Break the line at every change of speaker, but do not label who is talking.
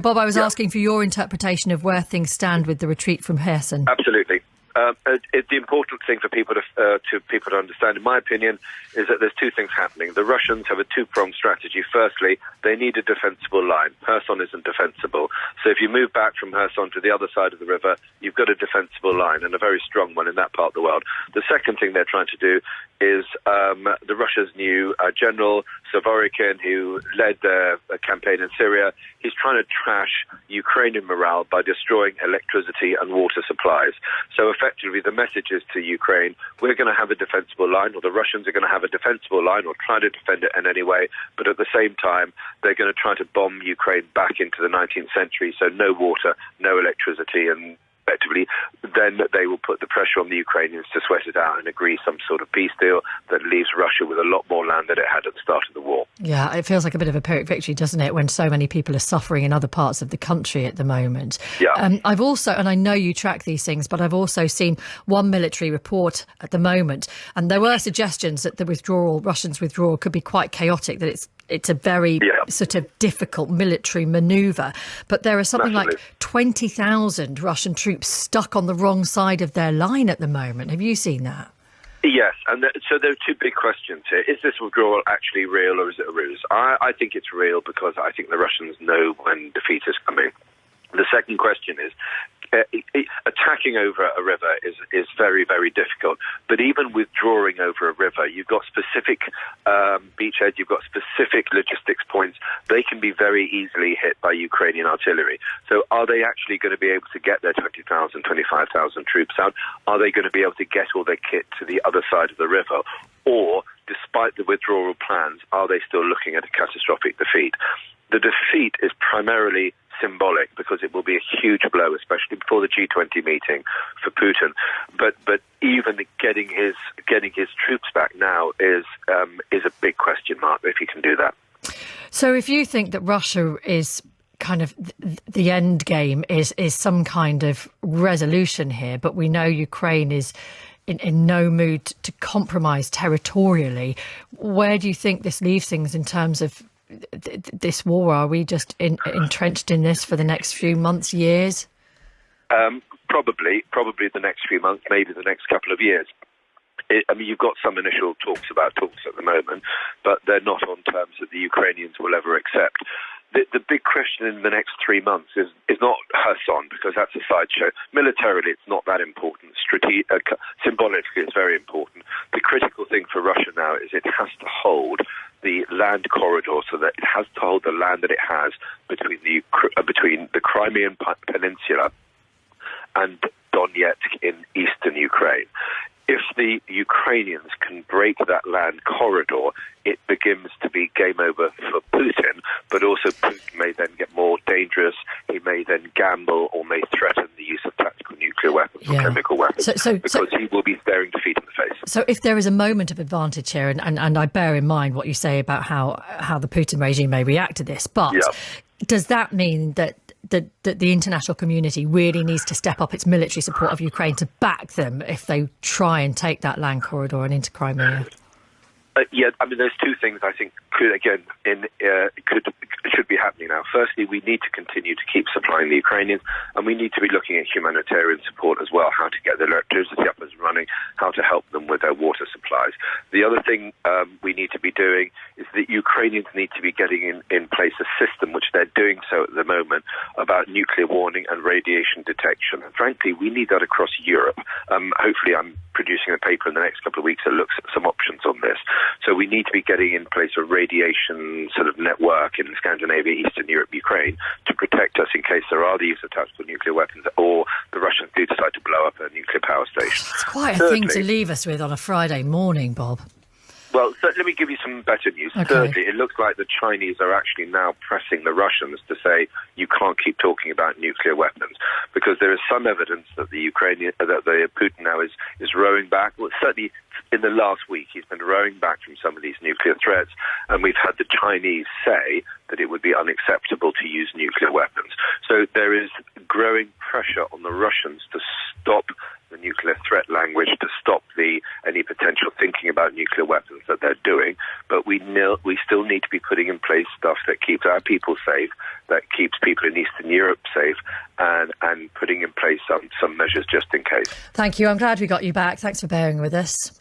Bob, I was asking for your interpretation of where things stand with the retreat from Kherson.
Absolutely. The important thing for people to understand, in my opinion, is that there's two things happening. The Russians have a two-pronged strategy. Firstly, they need a defensible line. Kherson isn't defensible. So if you move back from Kherson to the other side of the river, you've got a defensible line, and a very strong one in that part of the world. The second thing they're trying to do is the Russia's new general, Surovikin, who led the campaign in Syria. He's trying to trash Ukrainian morale by destroying electricity and water supplies. So effectively, the message is to Ukraine, we're going to have a defensible line, or the Russians are going to have a defensible line, or try to defend it in any way, but at the same time, they're going to try to bomb Ukraine back into the 19th century, so no water, no electricity, and effectively, then they will put the pressure on the Ukrainians to sweat it out and agree some sort of peace deal that leaves Russia with a lot more land than it had at the start of the war.
Yeah, it feels like a bit of a Pyrrhic victory, doesn't it, when so many people are suffering in other parts of the country at the moment.
Yeah.
I've also, and I know you track these things, but I've also seen one military report at the moment, and there were suggestions that the Russians' withdrawal could be quite chaotic, that it's a very sort of difficult military manoeuvre. But there are something like 20,000 Russian troops stuck on the wrong side of their line at the moment. Have you seen that?
Yes, and so there are two big questions here. Is this withdrawal actually real, or is it a ruse? I think it's real because I think the Russians know when defeat is coming. The second question is, attacking over a river is very, very difficult. But even withdrawing over a river, you've got specific beachheads, you've got specific logistics points. They can be very easily hit by Ukrainian artillery. So are they actually going to be able to get their 20,000, 25,000 troops out? Are they going to be able to get all their kit to the other side of the river? Or, despite the withdrawal plans, are they still looking at a catastrophic defeat? The defeat is primarily symbolic because it will be a huge blow, especially before the G20 meeting for Putin. But even getting his troops back now is a big question mark if he can do that.
So if you think that Russia is kind of the end game is some kind of resolution here, but we know Ukraine is in no mood to compromise territorially, where do you think this leaves things in terms of this war? Are we just entrenched in this for the next few months, years? Probably the next few months, maybe the next couple of years. You've got some initial talks at the moment, but they're not on terms that the Ukrainians will ever accept. The big question in the next 3 months is not Kherson, because that's a sideshow. Militarily, it's not that important. Symbolically, it's very important. The critical thing for Russia now is it has to hold the land corridor, so that it has to hold the land that it has between the Crimean Peninsula and Donetsk in eastern Ukraine. If the Ukrainians can break that land corridor, it begins to be game over for Putin, but also Putin may then get more dangerous. He may then gamble or may threaten the use of tactical nuclear weapons or chemical weapons, because he will be staring defeat in the face. So if there is a moment of advantage here, and I bear in mind what you say about how the Putin regime may react to this, but does that mean that the international community really needs to step up its military support of Ukraine to back them if they try and take that land corridor and into Crimea? There's two things I think should be happening now. Firstly, we need to continue to keep supplying the Ukrainians, and we need to be looking at humanitarian support as well, how to get their electricity up and running, how to help them with their water supplies. The other thing we need to be doing is that Ukrainians need to be getting in place a system, which they're doing so at the moment, about nuclear warning and radiation detection. And frankly, we need that across Europe. Hopefully, I'm producing a paper in the next couple of weeks that looks at some options on this. So we need to be getting in place a radiation sort of network in Scandinavia, Eastern Europe, Ukraine, to protect us in case there are the use of tactical nuclear weapons or the Russians do decide to blow up a nuclear power station. It's quite a thing to leave us with on a Friday morning, Bob.
Well, so let me give you some better news. Okay. Thirdly, it looks like the Chinese are actually now pressing the Russians to say you can't keep talking about nuclear weapons, because there is some evidence that the Putin now is rowing back. Well, certainly in the last week, he's been rowing back from some of these nuclear threats, and we've had the Chinese say that it would be unacceptable to use nuclear weapons. So there is growing pressure on the Russians to stop the nuclear threat language, to stop any potential thinking about nuclear weapons that they're doing. But we still need to be putting in place stuff that keeps our people safe, that keeps people in Eastern keeping Europe safe and putting in place some measures just in case.
Thank you. I'm glad we got you back. Thanks for bearing with us.